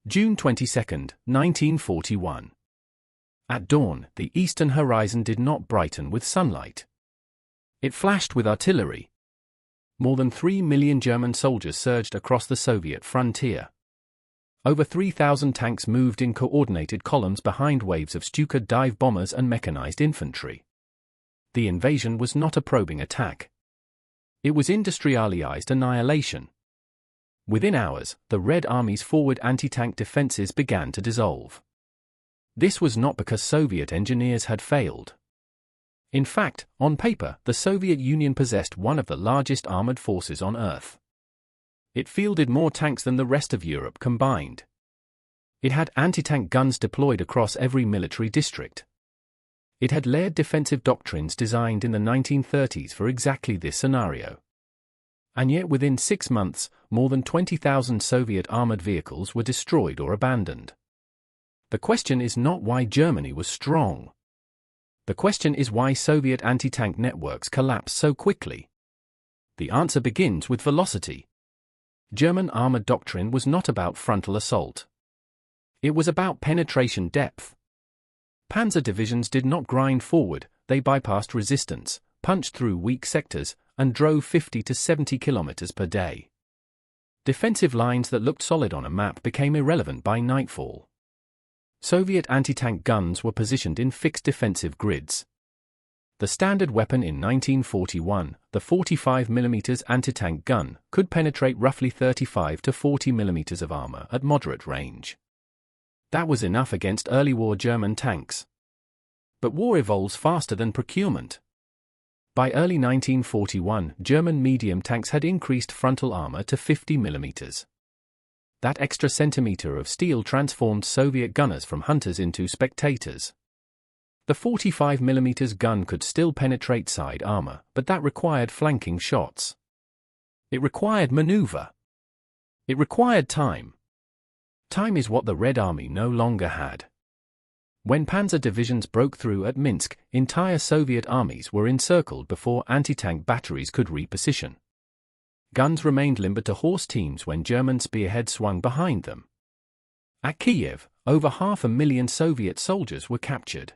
June 22, 1941. At dawn, the eastern horizon did not brighten with sunlight. It flashed with artillery. More than 3 million German soldiers surged across the Soviet frontier. Over 3,000 tanks moved in coordinated columns behind waves of Stuka dive bombers and mechanized infantry. The invasion was not a probing attack. It was industrialized annihilation. Within hours, the Red Army's forward anti-tank defenses began to dissolve. This was not because Soviet engineers had failed. In fact, on paper, the Soviet Union possessed one of the largest armored forces on Earth. It fielded more tanks than the rest of Europe combined. It had anti-tank guns deployed across every military district. It had layered defensive doctrines designed in the 1930s for exactly this scenario. And yet within 6 months, more than 20,000 Soviet armored vehicles were destroyed or abandoned. The question is not why Germany was strong. The question is why Soviet anti-tank networks collapsed so quickly. The answer begins with velocity. German armored doctrine was not about frontal assault. It was about penetration depth. Panzer divisions did not grind forward, they bypassed resistance, punched through weak sectors, and drove 50 to 70 kilometers per day. Defensive lines that looked solid on a map became irrelevant by nightfall. Soviet anti-tank guns were positioned in fixed defensive grids. The standard weapon in 1941, the 45mm anti-tank gun, could penetrate roughly 35 to 40mm of armor at moderate range. That was enough against early war German tanks. But war evolves faster than procurement. By early 1941, German medium tanks had increased frontal armor to 50mm. That extra centimeter of steel transformed Soviet gunners from hunters into spectators. The 45mm gun could still penetrate side armor, but that required flanking shots. It required maneuver. It required time. Time is what the Red Army no longer had. When panzer divisions broke through at Minsk, entire Soviet armies were encircled before anti-tank batteries could reposition. Guns remained limber to horse teams when German spearheads swung behind them. At Kiev, over 500,000 Soviet soldiers were captured.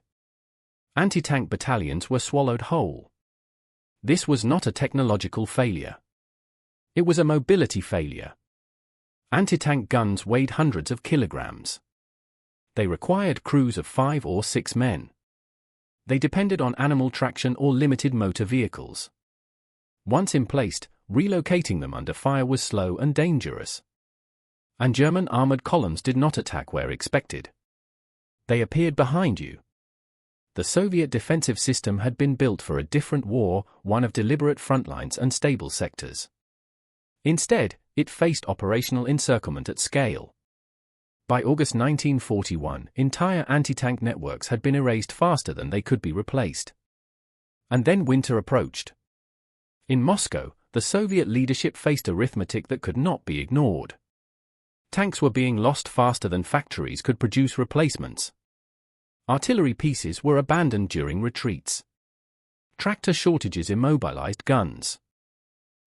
Anti-tank battalions were swallowed whole. This was not a technological failure. It was a mobility failure. Anti-tank guns weighed hundreds of kilograms. They required crews of 5 or 6 men. They depended on animal traction or limited motor vehicles. Once emplaced, relocating them under fire was slow and dangerous. And German armored columns did not attack where expected. They appeared behind you. The Soviet defensive system had been built for a different war, one of deliberate frontlines and stable sectors. Instead, it faced operational encirclement at scale. By August 1941, entire anti-tank networks had been erased faster than they could be replaced. And then winter approached. In Moscow, the Soviet leadership faced arithmetic that could not be ignored. Tanks were being lost faster than factories could produce replacements. Artillery pieces were abandoned during retreats. Tractor shortages immobilized guns.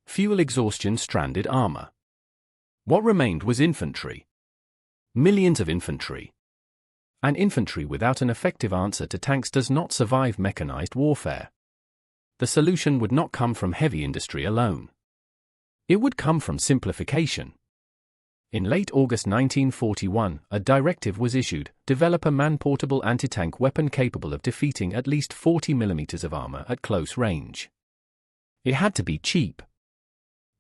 Fuel exhaustion stranded armor. What remained was infantry. Millions of infantry. And infantry without an effective answer to tanks does not survive mechanized warfare. The solution would not come from heavy industry alone. It would come from simplification. In late August 1941, a directive was issued: develop a man-portable anti-tank weapon capable of defeating at least 40mm of armor at close range. It had to be cheap.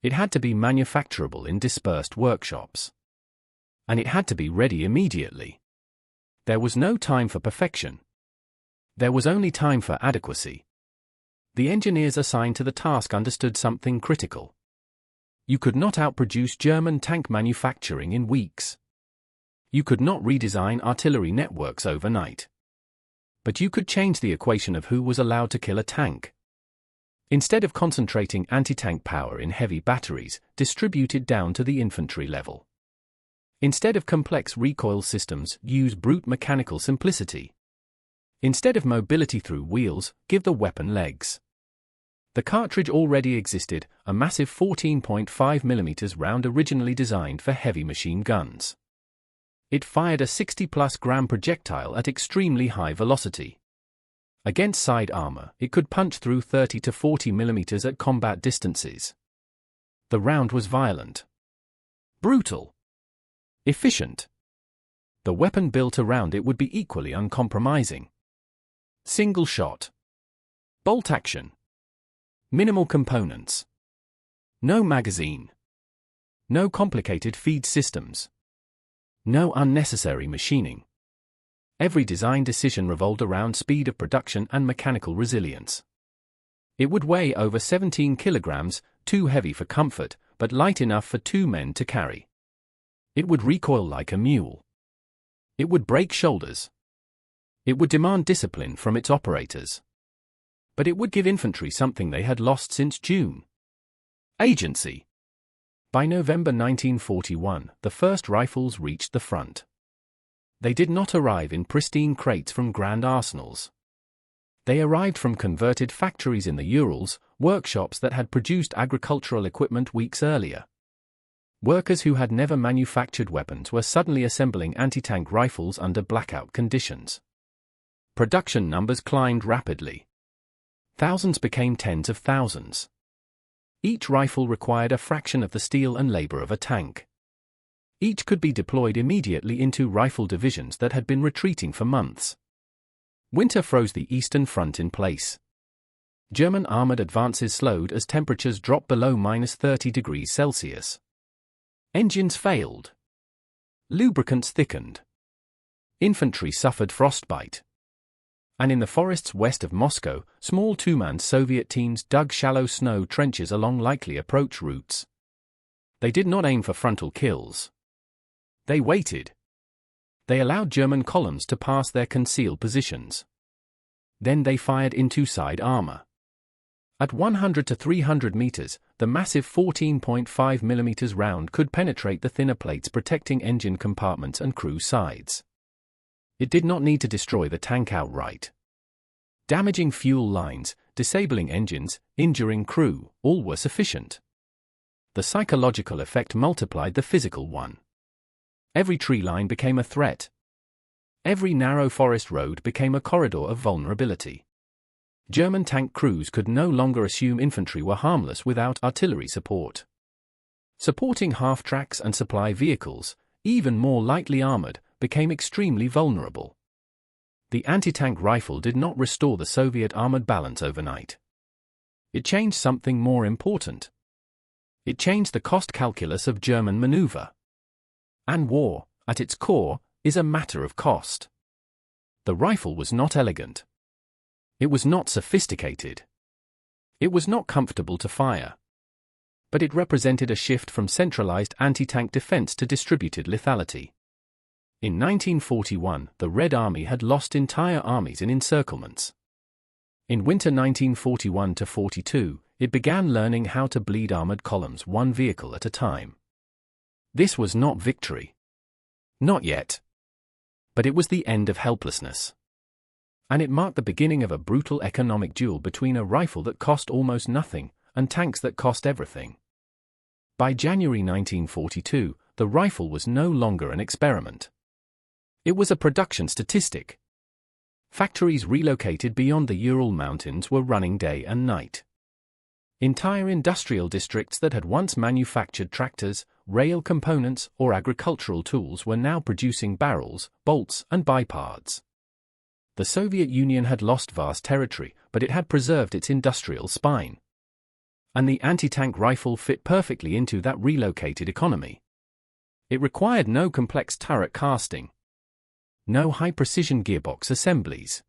It had to be manufacturable in dispersed workshops. And it had to be ready immediately. There was no time for perfection. There was only time for adequacy. The engineers assigned to the task understood something critical. You could not outproduce German tank manufacturing in weeks. You could not redesign artillery networks overnight. But you could change the equation of who was allowed to kill a tank. Instead of concentrating anti-tank power in heavy batteries, distribute it down to the infantry level. Instead of complex recoil systems, use brute mechanical simplicity. Instead of mobility through wheels, give the weapon legs. The cartridge already existed, a massive 14.5mm round originally designed for heavy machine guns. It fired a 60-plus gram projectile at extremely high velocity. Against side armor, it could punch through 30 to 40 millimeters at combat distances. The round was violent, brutal, efficient. The weapon built around it would be equally uncompromising. Single shot. Bolt action. Minimal components. No magazine. No complicated feed systems. No unnecessary machining. Every design decision revolved around speed of production and mechanical resilience. It would weigh over 17 kilograms, too heavy for comfort, but light enough for 2 men to carry. It would recoil like a mule. It would break shoulders. It would demand discipline from its operators. But it would give infantry something they had lost since June: agency. By November 1941, the first rifles reached the front. They did not arrive in pristine crates from grand arsenals. They arrived from converted factories in the Urals, workshops that had produced agricultural equipment weeks earlier. Workers who had never manufactured weapons were suddenly assembling anti-tank rifles under blackout conditions. Production numbers climbed rapidly. Thousands became tens of thousands. Each rifle required a fraction of the steel and labor of a tank. Each could be deployed immediately into rifle divisions that had been retreating for months. Winter froze the Eastern Front in place. German armored advances slowed as temperatures dropped below -30 degrees Celsius. Engines failed. Lubricants thickened. Infantry suffered frostbite. And in the forests west of Moscow, small two-man Soviet teams dug shallow snow trenches along likely approach routes. They did not aim for frontal kills. They waited. They allowed German columns to pass their concealed positions. Then they fired into side armor. At 100 to 300 meters, the massive 14.5 mm round could penetrate the thinner plates protecting engine compartments and crew sides. It did not need to destroy the tank outright. Damaging fuel lines, disabling engines, injuring crew, all were sufficient. The psychological effect multiplied the physical one. Every tree line became a threat. Every narrow forest road became a corridor of vulnerability. German tank crews could no longer assume infantry were harmless without artillery support. Supporting half-tracks and supply vehicles, even more lightly armored, became extremely vulnerable. The anti-tank rifle did not restore the Soviet armored balance overnight. It changed something more important. It changed the cost calculus of German maneuver. And war, at its core, is a matter of cost. The rifle was not elegant. It was not sophisticated. It was not comfortable to fire. But it represented a shift from centralized anti-tank defense to distributed lethality. In 1941, the Red Army had lost entire armies in encirclements. In winter 1941-42, it began learning how to bleed armored columns one vehicle at a time. This was not victory. Not yet. But it was the end of helplessness. And it marked the beginning of a brutal economic duel between a rifle that cost almost nothing and tanks that cost everything. By January 1942, the rifle was no longer an experiment. It was a production statistic. Factories relocated beyond the Ural Mountains were running day and night. Entire industrial districts that had once manufactured tractors, rail components, or agricultural tools were now producing barrels, bolts, and biparts. The Soviet Union had lost vast territory, but it had preserved its industrial spine. And the anti-tank rifle fit perfectly into that relocated economy. It required no complex turret casting. No high-precision gearbox assemblies.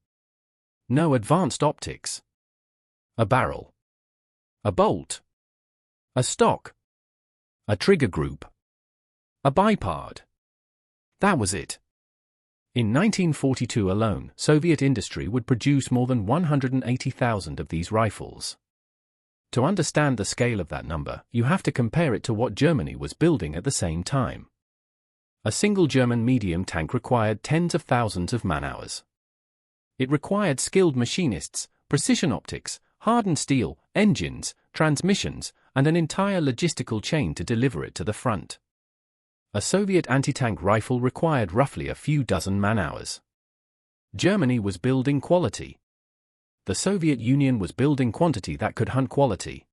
No advanced optics. A barrel. A bolt. A stock. A trigger group. A bipart. That was it. In 1942 alone, Soviet industry would produce more than 180,000 of these rifles. To understand the scale of that number, you have to compare it to what Germany was building at the same time. A single German medium tank required tens of thousands of man-hours. It required skilled machinists, precision optics, hardened steel, engines, transmissions, and an entire logistical chain to deliver it to the front. A Soviet anti-tank rifle required roughly a few dozen man-hours. Germany was building quality. The Soviet Union was building quantity that could hunt quality.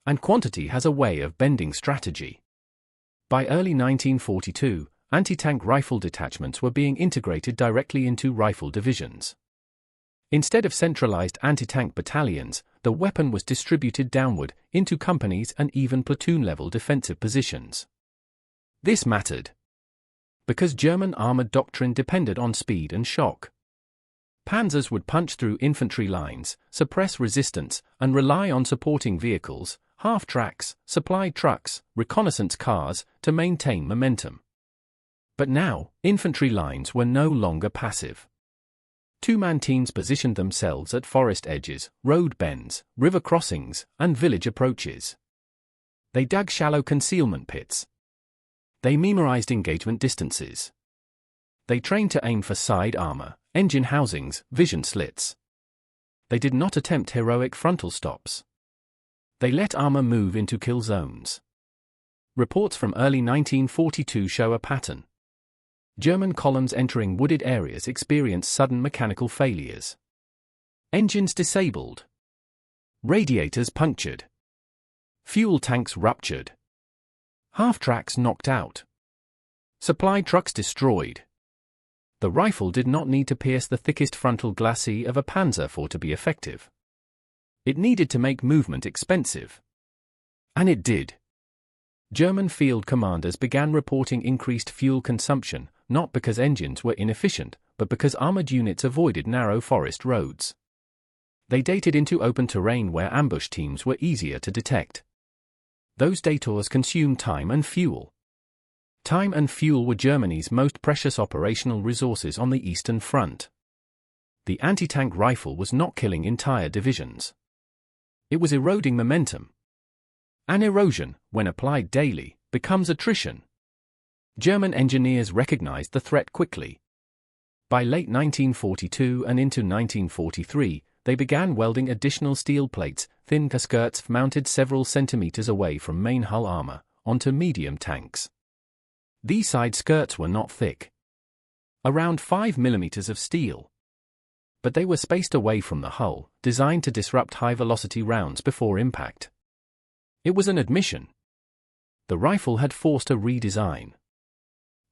And quantity has a way of bending strategy. By early 1942, anti-tank rifle detachments were being integrated directly into rifle divisions. Instead of centralized anti-tank battalions, the weapon was distributed downward, into companies and even platoon-level defensive positions. This mattered because German armored doctrine depended on speed and shock. Panzers would punch through infantry lines, suppress resistance, and rely on supporting vehicles, half-tracks, supply trucks, reconnaissance cars, to maintain momentum. But now, infantry lines were no longer passive. Two-man teams positioned themselves at forest edges, road bends, river crossings, and village approaches. They dug shallow concealment pits. They memorized engagement distances. They trained to aim for side armor, engine housings, vision slits. They did not attempt heroic frontal stops. They let armor move into kill zones. Reports from early 1942 show a pattern. German columns entering wooded areas experienced sudden mechanical failures. Engines disabled. Radiators punctured. Fuel tanks ruptured. Half-tracks knocked out. Supply trucks destroyed. The rifle did not need to pierce the thickest frontal glacis of a Panzer IV to be effective. It needed to make movement expensive. And it did. German field commanders began reporting increased fuel consumption, not because engines were inefficient, but because armored units avoided narrow forest roads. They dated into open terrain where ambush teams were easier to detect. Those detours consumed time and fuel. Time and fuel were Germany's most precious operational resources on the Eastern Front. The anti-tank rifle was not killing entire divisions. It was eroding momentum. An erosion, when applied daily, becomes attrition. German engineers recognized the threat quickly. By late 1942 and into 1943, they began welding additional steel plates, thin skirts mounted several centimeters away from main hull armor, onto medium tanks. These side skirts were not thick. Around 5 millimeters of steel. But they were spaced away from the hull, designed to disrupt high-velocity rounds before impact. It was an admission. The rifle had forced a redesign.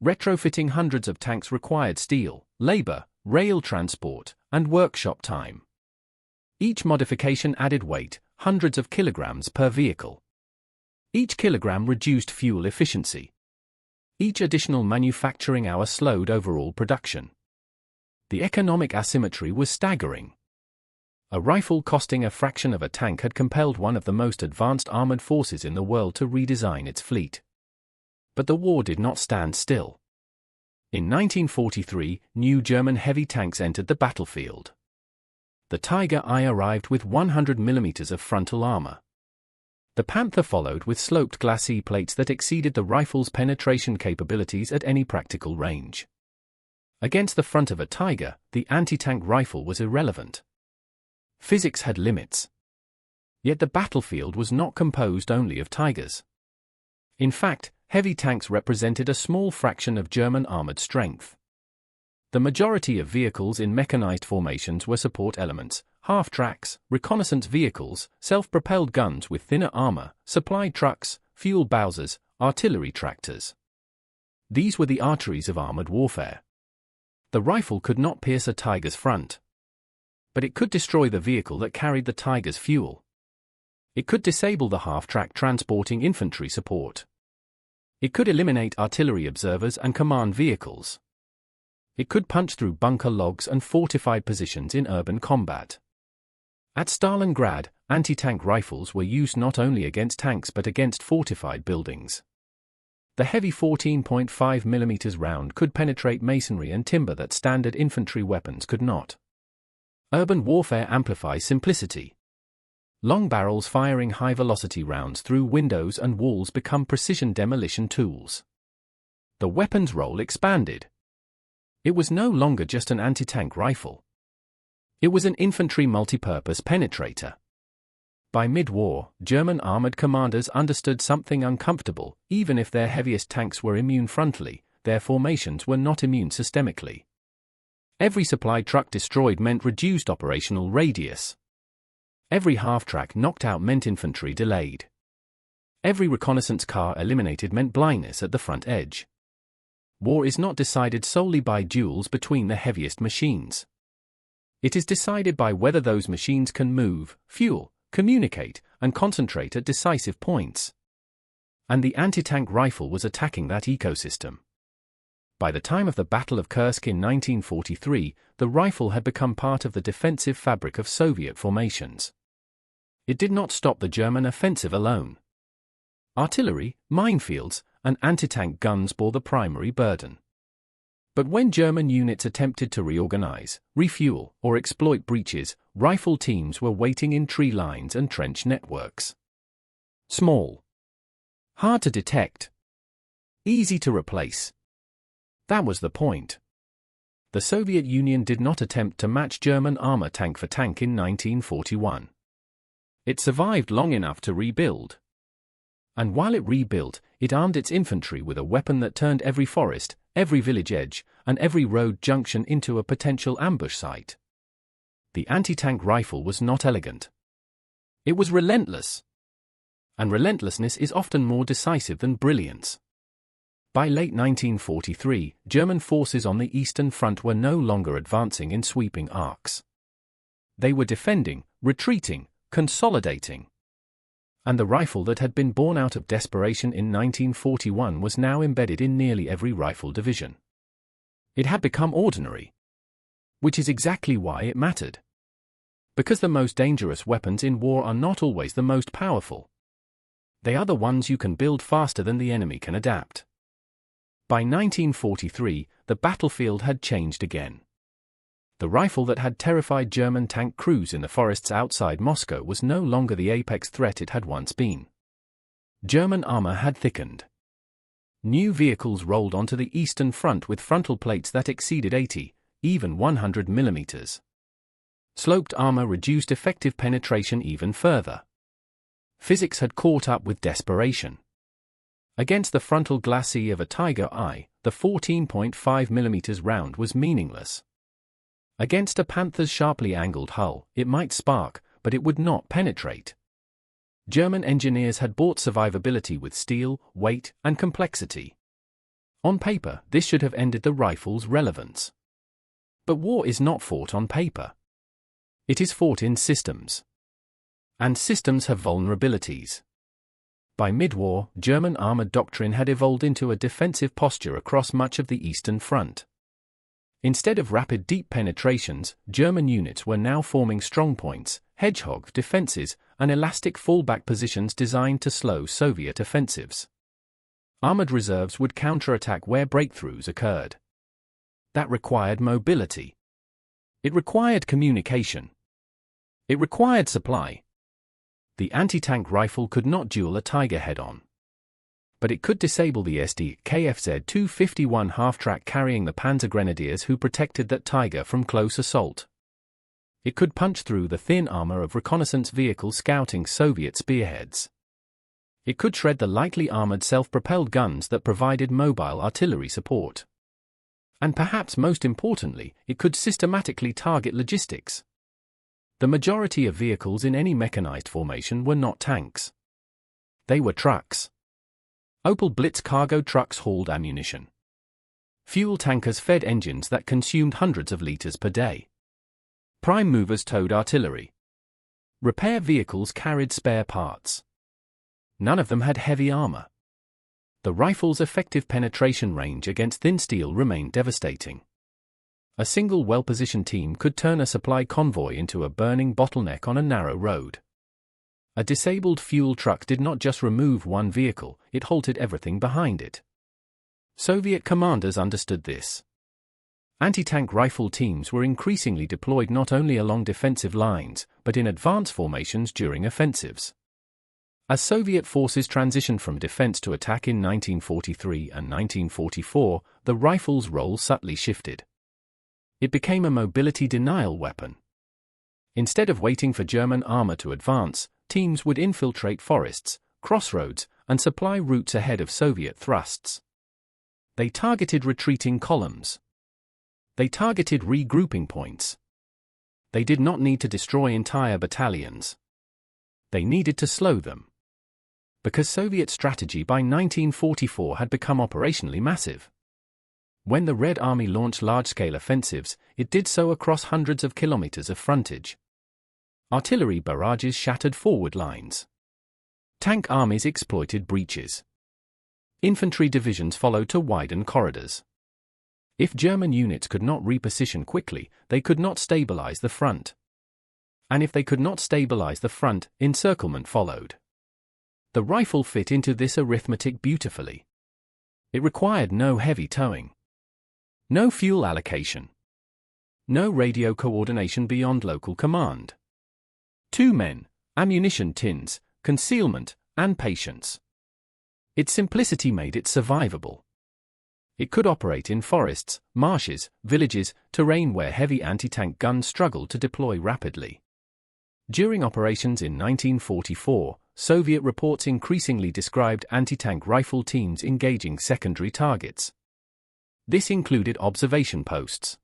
Retrofitting hundreds of tanks required steel, labor, rail transport, and workshop time. Each modification added weight, hundreds of kilograms per vehicle. Each kilogram reduced fuel efficiency. Each additional manufacturing hour slowed overall production. The economic asymmetry was staggering. A rifle costing a fraction of a tank had compelled one of the most advanced armored forces in the world to redesign its fleet. But the war did not stand still. In 1943, new German heavy tanks entered the battlefield. The Tiger I arrived with 100 millimeters of frontal armor. The Panther followed with sloped glacis plates that exceeded the rifle's penetration capabilities at any practical range. Against the front of a Tiger, the anti-tank rifle was irrelevant. Physics had limits. Yet the battlefield was not composed only of Tigers. In fact, heavy tanks represented a small fraction of German armored strength. The majority of vehicles in mechanized formations were support elements, half-tracks, reconnaissance vehicles, self-propelled guns with thinner armor, supply trucks, fuel Bowsers, artillery tractors. These were the arteries of armored warfare. The rifle could not pierce a Tiger's front. But it could destroy the vehicle that carried the Tiger's fuel. It could disable the half-track transporting infantry support. It could eliminate artillery observers and command vehicles. It could punch through bunker logs and fortified positions in urban combat. At Stalingrad, anti-tank rifles were used not only against tanks but against fortified buildings. The heavy 14.5 mm round could penetrate masonry and timber that standard infantry weapons could not. Urban warfare amplifies simplicity. Long barrels firing high-velocity rounds through windows and walls become precision demolition tools. The weapon's role expanded. It was no longer just an anti-tank rifle. It was an infantry multipurpose penetrator. By mid-war, German armored commanders understood something uncomfortable. Even if their heaviest tanks were immune frontally, their formations were not immune systemically. Every supply truck destroyed meant reduced operational radius. Every half-track knocked out meant infantry delayed. Every reconnaissance car eliminated meant blindness at the front edge. War is not decided solely by duels between the heaviest machines. It is decided by whether those machines can move, fuel, communicate, and concentrate at decisive points. And the anti-tank rifle was attacking that ecosystem. By the time of the Battle of Kursk in 1943, the rifle had become part of the defensive fabric of Soviet formations. It did not stop the German offensive alone. Artillery, minefields, and anti-tank guns bore the primary burden. But when German units attempted to reorganize, refuel, or exploit breaches, rifle teams were waiting in tree lines and trench networks. Small. Hard to detect. Easy to replace. That was the point. The Soviet Union did not attempt to match German armor tank for tank in 1941. It survived long enough to rebuild. And while it rebuilt, it armed its infantry with a weapon that turned every forest, every village edge, and every road junction into a potential ambush site. The anti-tank rifle was not elegant. It was relentless. And relentlessness is often more decisive than brilliance. By late 1943, German forces on the Eastern Front were no longer advancing in sweeping arcs. They were defending, retreating, consolidating. And the rifle that had been born out of desperation in 1941 was now embedded in nearly every rifle division. It had become ordinary. Which is exactly why it mattered. Because the most dangerous weapons in war are not always the most powerful. They are the ones you can build faster than the enemy can adapt. By 1943, the battlefield had changed again. The rifle that had terrified German tank crews in the forests outside Moscow was no longer the apex threat it had once been. German armor had thickened. New vehicles rolled onto the Eastern Front with frontal plates that exceeded 80, even 100 mm. Sloped armor reduced effective penetration even further. Physics had caught up with desperation. Against the frontal glacis of a Tiger I, the 14.5 mm round was meaningless. Against a Panther's sharply angled hull, it might spark, but it would not penetrate. German engineers had bought survivability with steel, weight, and complexity. On paper, this should have ended the rifle's relevance. But war is not fought on paper. It is fought in systems. And systems have vulnerabilities. By mid-war, German armored doctrine had evolved into a defensive posture across much of the Eastern Front. Instead of rapid deep penetrations, German units were now forming strongpoints, hedgehog defenses, and elastic fallback positions designed to slow Soviet offensives. Armored reserves would counterattack where breakthroughs occurred. That required mobility. It required communication. It required supply. The anti-tank rifle could not duel a Tiger head-on. But it could disable the SD-KFZ-251 half-track carrying the Panzer grenadiers who protected that Tiger from close assault. It could punch through the thin armor of reconnaissance vehicles scouting Soviet spearheads. It could shred the lightly armored self-propelled guns that provided mobile artillery support. And perhaps most importantly, it could systematically target logistics. The majority of vehicles in any mechanized formation were not tanks. They were trucks. Opel Blitz cargo trucks hauled ammunition. Fuel tankers fed engines that consumed hundreds of liters per day. Prime movers towed artillery. Repair vehicles carried spare parts. None of them had heavy armor. The rifle's effective penetration range against thin steel remained devastating. A single well-positioned team could turn a supply convoy into a burning bottleneck on a narrow road. A disabled fuel truck did not just remove one vehicle, it halted everything behind it. Soviet commanders understood this. Anti-tank rifle teams were increasingly deployed not only along defensive lines, but in advance formations during offensives. As Soviet forces transitioned from defense to attack in 1943 and 1944, the rifle's role subtly shifted. It became a mobility denial weapon. Instead of waiting for German armor to advance, teams would infiltrate forests, crossroads, and supply routes ahead of Soviet thrusts. They targeted retreating columns. They targeted regrouping points. They did not need to destroy entire battalions. They needed to slow them. Because Soviet strategy by 1944 had become operationally massive. When the Red Army launched large-scale offensives, it did so across hundreds of kilometers of frontage. Artillery barrages shattered forward lines. Tank armies exploited breaches. Infantry divisions followed to widen corridors. If German units could not reposition quickly, they could not stabilize the front. And if they could not stabilize the front, encirclement followed. The rifle fit into this arithmetic beautifully. It required no heavy towing. No fuel allocation. No radio coordination beyond local command. 2 men, ammunition tins, concealment, and patience. Its simplicity made it survivable. It could operate in forests, marshes, villages, terrain where heavy anti-tank guns struggled to deploy rapidly. During operations in 1944, Soviet reports increasingly described anti-tank rifle teams engaging secondary targets. This included observation posts,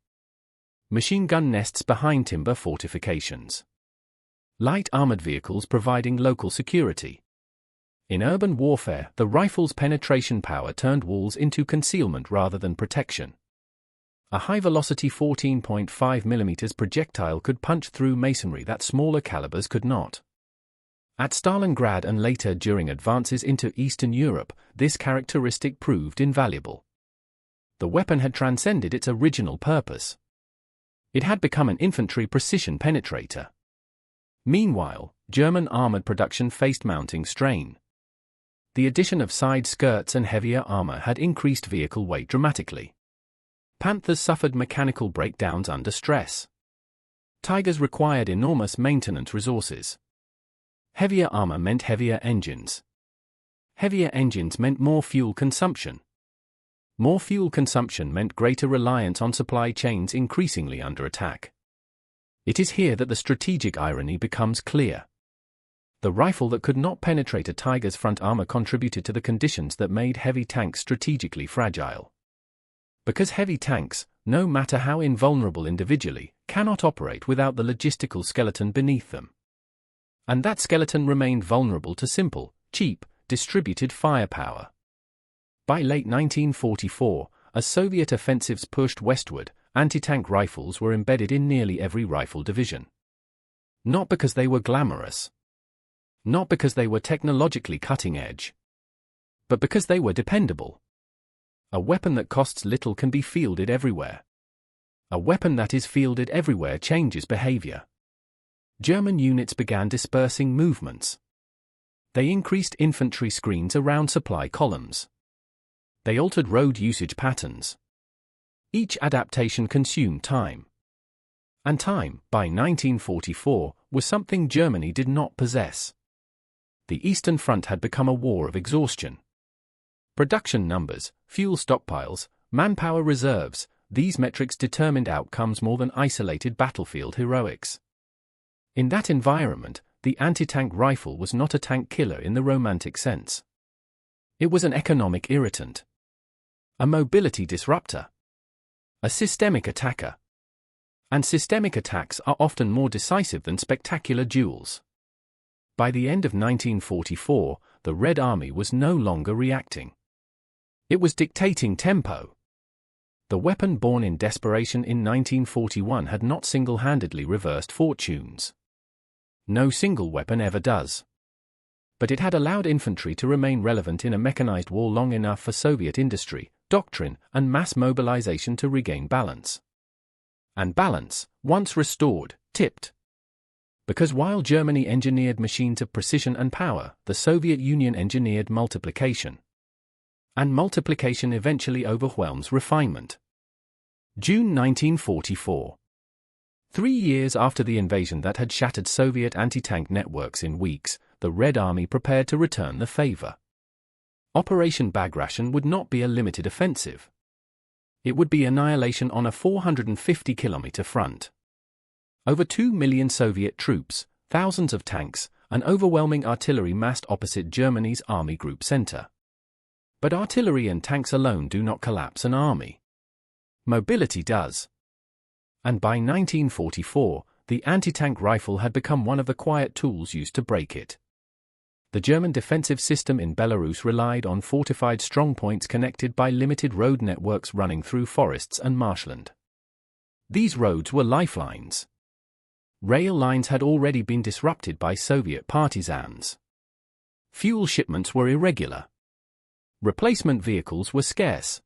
machine gun nests behind timber fortifications, light armored vehicles providing local security. In urban warfare, the rifle's penetration power turned walls into concealment rather than protection. A high-velocity 14.5 mm projectile could punch through masonry that smaller calibers could not. At Stalingrad and later during advances into Eastern Europe, this characteristic proved invaluable. The weapon had transcended its original purpose. It had become an infantry precision penetrator. Meanwhile, German armored production faced mounting strain. The addition of side skirts and heavier armor had increased vehicle weight dramatically. Panthers suffered mechanical breakdowns under stress. Tigers required enormous maintenance resources. Heavier armor meant heavier engines. Heavier engines meant more fuel consumption. More fuel consumption meant greater reliance on supply chains increasingly under attack. It is here that the strategic irony becomes clear. The rifle that could not penetrate a Tiger's front armor contributed to the conditions that made heavy tanks strategically fragile. Because heavy tanks, no matter how invulnerable individually, cannot operate without the logistical skeleton beneath them. And that skeleton remained vulnerable to simple, cheap, distributed firepower. By late 1944, as Soviet offensives pushed westward, anti-tank rifles were embedded in nearly every rifle division. Not because they were glamorous. Not because they were technologically cutting-edge. But because they were dependable. A weapon that costs little can be fielded everywhere. A weapon that is fielded everywhere changes behavior. German units began dispersing movements. They increased infantry screens around supply columns. They altered road usage patterns. Each adaptation consumed time. And time, by 1944, was something Germany did not possess. The Eastern Front had become a war of exhaustion. Production numbers, fuel stockpiles, manpower reserves, these metrics determined outcomes more than isolated battlefield heroics. In that environment, the anti-tank rifle was not a tank killer in the romantic sense. It was an economic irritant. A mobility disruptor. A systemic attacker. And systemic attacks are often more decisive than spectacular duels. By the end of 1944, the Red Army was no longer reacting. It was dictating tempo. The weapon born in desperation in 1941 had not single-handedly reversed fortunes. No single weapon ever does. But it had allowed infantry to remain relevant in a mechanized war long enough for Soviet industry, doctrine, and mass mobilization to regain balance. And balance, once restored, tipped. Because while Germany engineered machines of precision and power, the Soviet Union engineered multiplication. And multiplication eventually overwhelms refinement. June 1944. 3 years after the invasion that had shattered Soviet anti-tank networks in weeks, the Red Army prepared to return the favor. Operation Bagration would not be a limited offensive. It would be annihilation on a 450-kilometer front. Over 2 million Soviet troops, thousands of tanks, an overwhelming artillery massed opposite Germany's Army Group Center. But artillery and tanks alone do not collapse an army. Mobility does. And by 1944, the anti-tank rifle had become one of the quiet tools used to break it. The German defensive system in Belarus relied on fortified strongpoints connected by limited road networks running through forests and marshland. These roads were lifelines. Rail lines had already been disrupted by Soviet partisans. Fuel shipments were irregular. Replacement vehicles were scarce.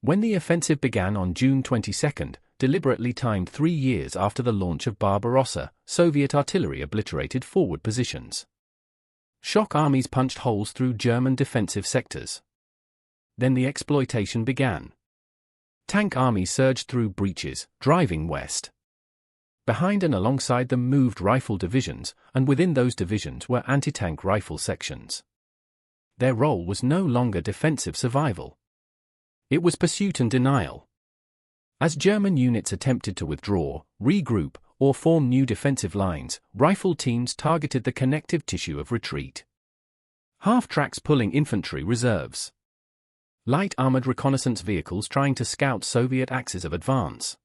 When the offensive began on June 22, deliberately timed 3 years after the launch of Barbarossa, Soviet artillery obliterated forward positions. Shock armies punched holes through German defensive sectors. Then the exploitation began. Tank armies surged through breaches, driving west. Behind and alongside them moved rifle divisions, and within those divisions were anti-tank rifle sections. Their role was no longer defensive survival. It was pursuit and denial. As German units attempted to withdraw, regroup, or form new defensive lines, rifle teams targeted the connective tissue of retreat. Half-tracks pulling infantry reserves. Light armored reconnaissance vehicles trying to scout Soviet axes of advance.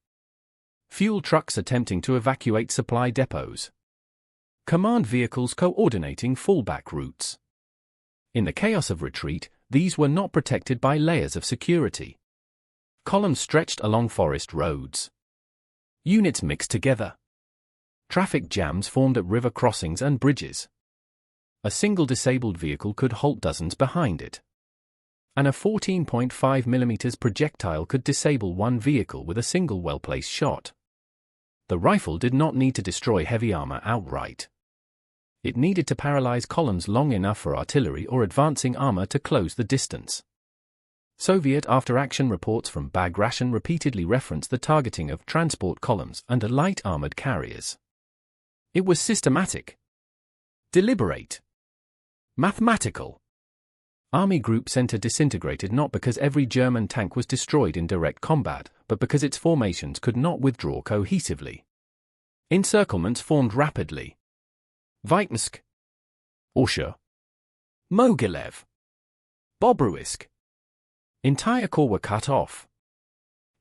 Fuel trucks attempting to evacuate supply depots. Command vehicles coordinating fallback routes. In the chaos of retreat, these were not protected by layers of security. Columns stretched along forest roads. Units mixed together. Traffic jams formed at river crossings and bridges. A single disabled vehicle could halt dozens behind it. And a 14.5 mm projectile could disable one vehicle with a single well-placed shot. The rifle did not need to destroy heavy armor outright. It needed to paralyze columns long enough for artillery or advancing armor to close the distance. Soviet after-action reports from Bagration repeatedly referenced the targeting of transport columns and light armored carriers. It was systematic, deliberate, mathematical. Army Group Center disintegrated not because every German tank was destroyed in direct combat, but because its formations could not withdraw cohesively. Encirclements formed rapidly. Vitebsk, Orsha, Mogilev, Bobruisk. Entire corps were cut off.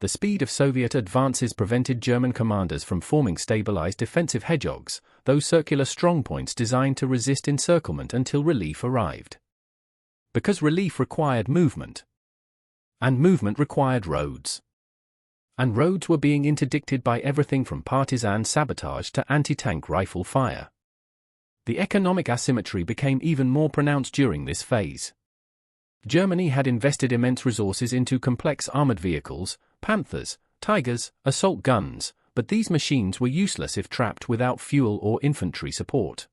The speed of Soviet advances prevented German commanders from forming stabilized defensive hedgehogs, those circular strongpoints designed to resist encirclement until relief arrived. Because relief required movement. And movement required roads. And roads were being interdicted by everything from partisan sabotage to anti-tank rifle fire. The economic asymmetry became even more pronounced during this phase. Germany had invested immense resources into complex armored vehicles, Panthers, Tigers, assault guns, but these machines were useless if trapped without fuel or infantry support.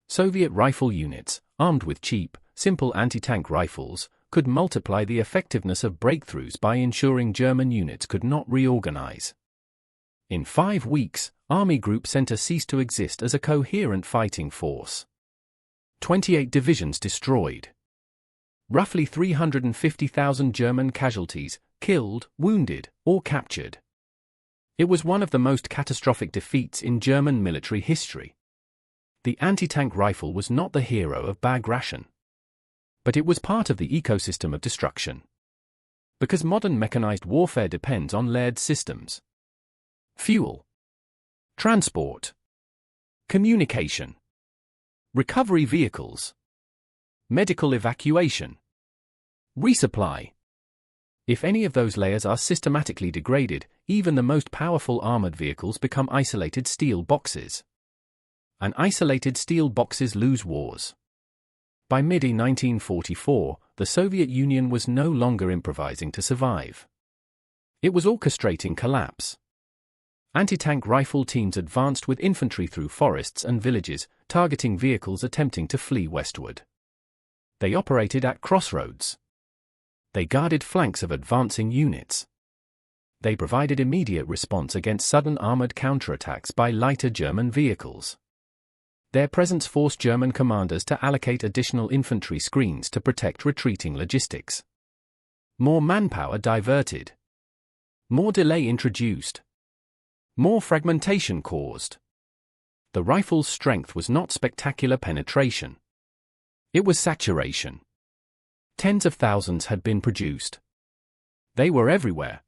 Soviet rifle units, armed with cheap, simple anti-tank rifles, could multiply the effectiveness of breakthroughs by ensuring German units could not reorganize. In 5 weeks, Army Group Center ceased to exist as a coherent fighting force. 28 divisions destroyed. Roughly 350,000 German casualties, killed, wounded, or captured. It was one of the most catastrophic defeats in German military history. The anti-tank rifle was not the hero of Bagration. But it was part of the ecosystem of destruction. Because modern mechanized warfare depends on layered systems. Fuel. Transport. Communication. Recovery vehicles. Medical evacuation. Resupply. If any of those layers are systematically degraded, even the most powerful armored vehicles become isolated steel boxes. And isolated steel boxes lose wars. By mid-1944, the Soviet Union was no longer improvising to survive. It was orchestrating collapse. Anti-tank rifle teams advanced with infantry through forests and villages, targeting vehicles attempting to flee westward. They operated at crossroads. They guarded flanks of advancing units. They provided immediate response against sudden armored counterattacks by lighter German vehicles. Their presence forced German commanders to allocate additional infantry screens to protect retreating logistics. More manpower diverted. More delay introduced. More fragmentation caused. The rifle's strength was not spectacular penetration. It was saturation. Tens of thousands had been produced. They were everywhere.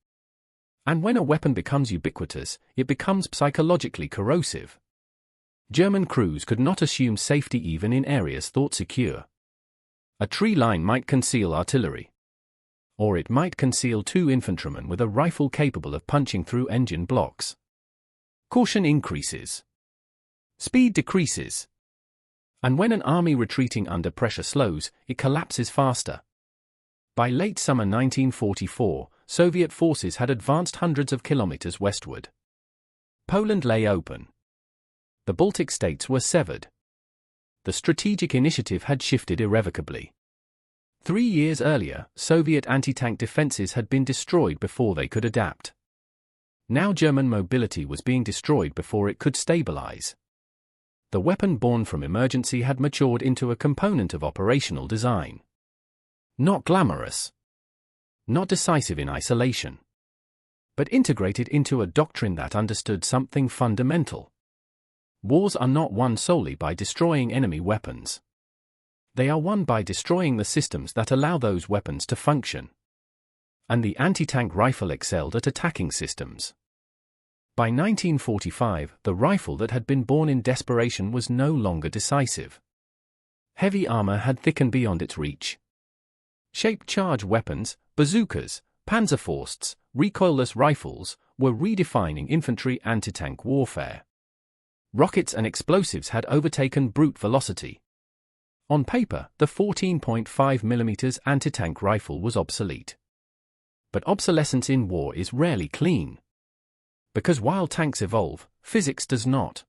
And when a weapon becomes ubiquitous, it becomes psychologically corrosive. German crews could not assume safety even in areas thought secure. A tree line might conceal artillery. Or it might conceal 2 infantrymen with a rifle capable of punching through engine blocks. Caution increases. Speed decreases. And when an army retreating under pressure slows, it collapses faster. By late summer 1944, Soviet forces had advanced hundreds of kilometers westward. Poland lay open. The Baltic states were severed. The strategic initiative had shifted irrevocably. 3 years earlier, Soviet anti-tank defenses had been destroyed before they could adapt. Now German mobility was being destroyed before it could stabilize. The weapon born from emergency had matured into a component of operational design. Not glamorous. Not decisive in isolation. But integrated into a doctrine that understood something fundamental. Wars are not won solely by destroying enemy weapons. They are won by destroying the systems that allow those weapons to function. And the anti-tank rifle excelled at attacking systems. By 1945, the rifle that had been born in desperation was no longer decisive. Heavy armor had thickened beyond its reach. Shaped charge weapons, bazookas, Panzerfausts, recoilless rifles, were redefining infantry anti-tank warfare. Rockets and explosives had overtaken brute velocity. On paper, the 14.5mm anti-tank rifle was obsolete. But obsolescence in war is rarely clean. Because while tanks evolve, physics does not.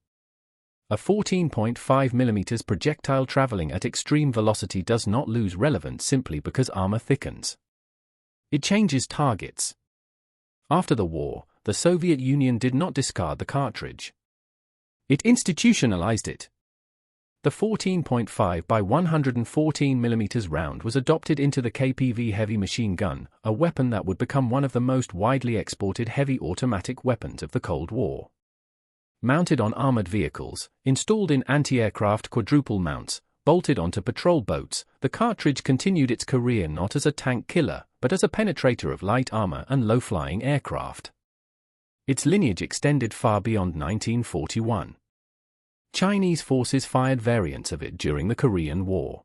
A 14.5mm projectile traveling at extreme velocity does not lose relevance simply because armor thickens. It changes targets. After the war, the Soviet Union did not discard the cartridge. It institutionalized it. The 14.5 by 114mm round was adopted into the KPV heavy machine gun, a weapon that would become one of the most widely exported heavy automatic weapons of the Cold War. Mounted on armored vehicles, installed in anti-aircraft quadruple mounts, bolted onto patrol boats, the cartridge continued its career not as a tank killer, but as a penetrator of light armor and low-flying aircraft. Its lineage extended far beyond 1941. Chinese forces fired variants of it during the Korean War.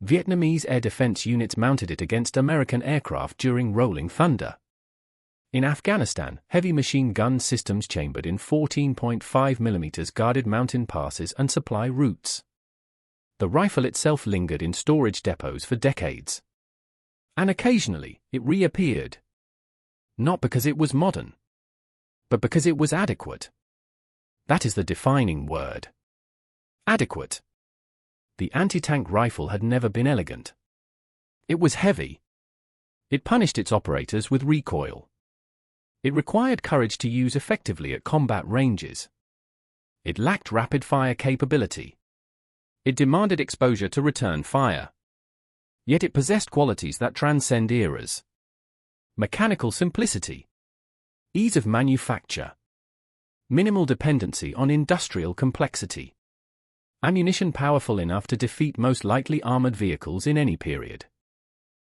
Vietnamese air defense units mounted it against American aircraft during Rolling Thunder. In Afghanistan, heavy machine gun systems chambered in 14.5mm guarded mountain passes and supply routes. The rifle itself lingered in storage depots for decades. And occasionally, it reappeared. Not because it was modern, but because it was adequate. That is the defining word. Adequate. The anti-tank rifle had never been elegant. It was heavy. It punished its operators with recoil. It required courage to use effectively at combat ranges. It lacked rapid-fire capability. It demanded exposure to return fire. Yet it possessed qualities that transcend eras. Mechanical simplicity. Ease of manufacture. Minimal dependency on industrial complexity. Ammunition powerful enough to defeat most lightly armored vehicles in any period.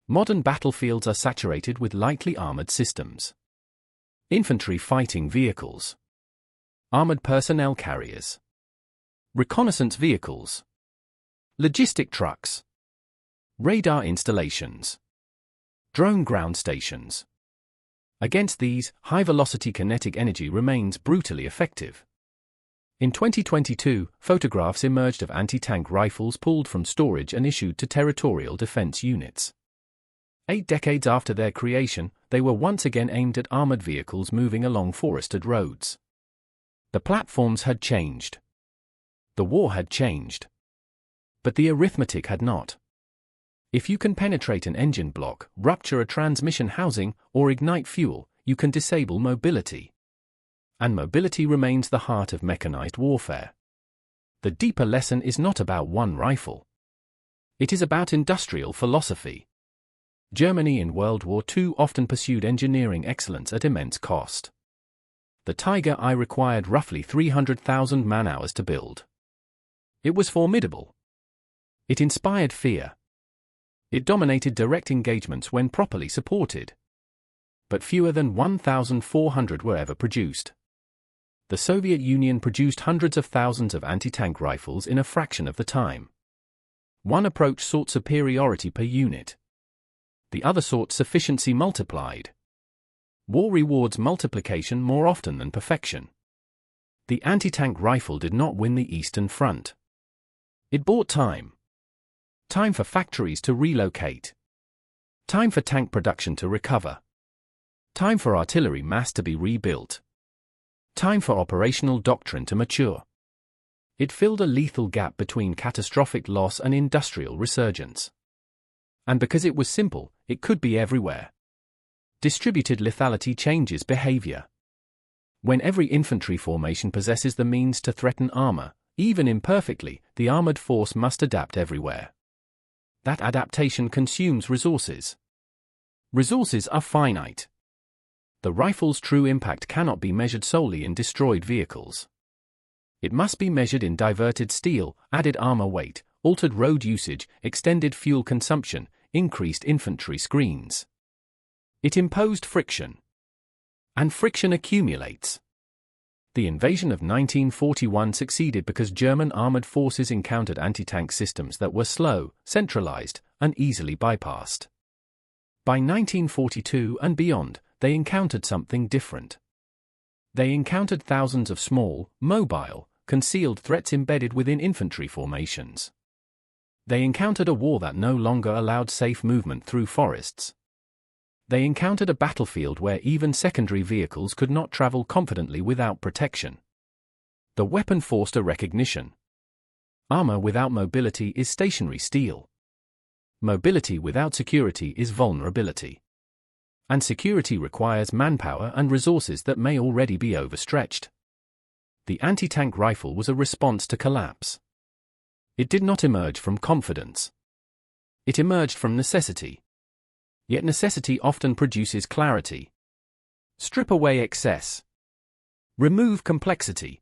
Modern battlefields are saturated with lightly armored systems. Infantry fighting vehicles. Armored personnel carriers. Reconnaissance vehicles. Logistic trucks. Radar installations. Drone ground stations. Against these, high-velocity kinetic energy remains brutally effective. In 2022, photographs emerged of anti-tank rifles pulled from storage and issued to territorial defense units. 8 decades after their creation, they were once again aimed at armored vehicles moving along forested roads. The platforms had changed. The war had changed. But the arithmetic had not. If you can penetrate an engine block, rupture a transmission housing, or ignite fuel, you can disable mobility. And mobility remains the heart of mechanized warfare. The deeper lesson is not about one rifle. It is about industrial philosophy. Germany in World War II often pursued engineering excellence at immense cost. The Tiger I required roughly 300,000 man-hours to build. It was formidable. It inspired fear. It dominated direct engagements when properly supported. But fewer than 1,400 were ever produced. The Soviet Union produced hundreds of thousands of anti-tank rifles in a fraction of the time. One approach sought superiority per unit. The other sought sufficiency multiplied. War rewards multiplication more often than perfection. The anti-tank rifle did not win the Eastern Front. It bought time. Time for factories to relocate. Time for tank production to recover. Time for artillery mass to be rebuilt. Time for operational doctrine to mature. It filled a lethal gap between catastrophic loss and industrial resurgence. And because it was simple, it could be everywhere. Distributed lethality changes behavior. When every infantry formation possesses the means to threaten armor, even imperfectly, the armored force must adapt everywhere. That adaptation consumes resources. Resources are finite. The rifle's true impact cannot be measured solely in destroyed vehicles. It must be measured in diverted steel, added armor weight, altered road usage, extended fuel consumption, increased infantry screens. It imposed friction. And friction accumulates. The invasion of 1941 succeeded because German armored forces encountered anti-tank systems that were slow, centralized, and easily bypassed. By 1942 and beyond, they encountered something different. They encountered thousands of small, mobile, concealed threats embedded within infantry formations. They encountered a war that no longer allowed safe movement through forests. They encountered a battlefield where even secondary vehicles could not travel confidently without protection. The weapon forced a recognition. Armor without mobility is stationary steel. Mobility without security is vulnerability. And security requires manpower and resources that may already be overstretched. The anti-tank rifle was a response to collapse. It did not emerge from confidence. It emerged from necessity. Yet necessity often produces clarity. Strip away excess. Remove complexity.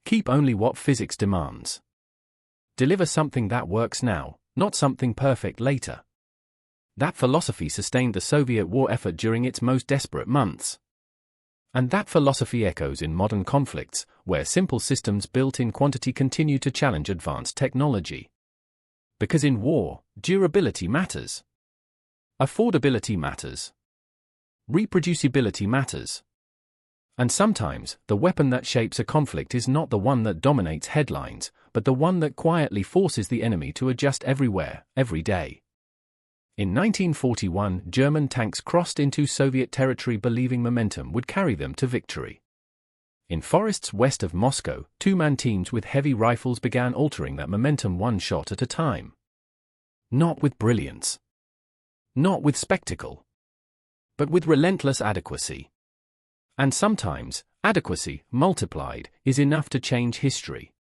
Keep only what physics demands. Deliver something that works now, not something perfect later. That philosophy sustained the Soviet war effort during its most desperate months. And that philosophy echoes in modern conflicts, where simple systems built in quantity continue to challenge advanced technology. Because in war, durability matters. Affordability matters. Reproducibility matters. And sometimes, the weapon that shapes a conflict is not the one that dominates headlines, but the one that quietly forces the enemy to adjust everywhere, every day. In 1941, German tanks crossed into Soviet territory believing momentum would carry them to victory. In forests west of Moscow, two-man teams with heavy rifles began altering that momentum one shot at a time. Not with brilliance. Not with spectacle. But with relentless adequacy. And sometimes, adequacy, multiplied, is enough to change history.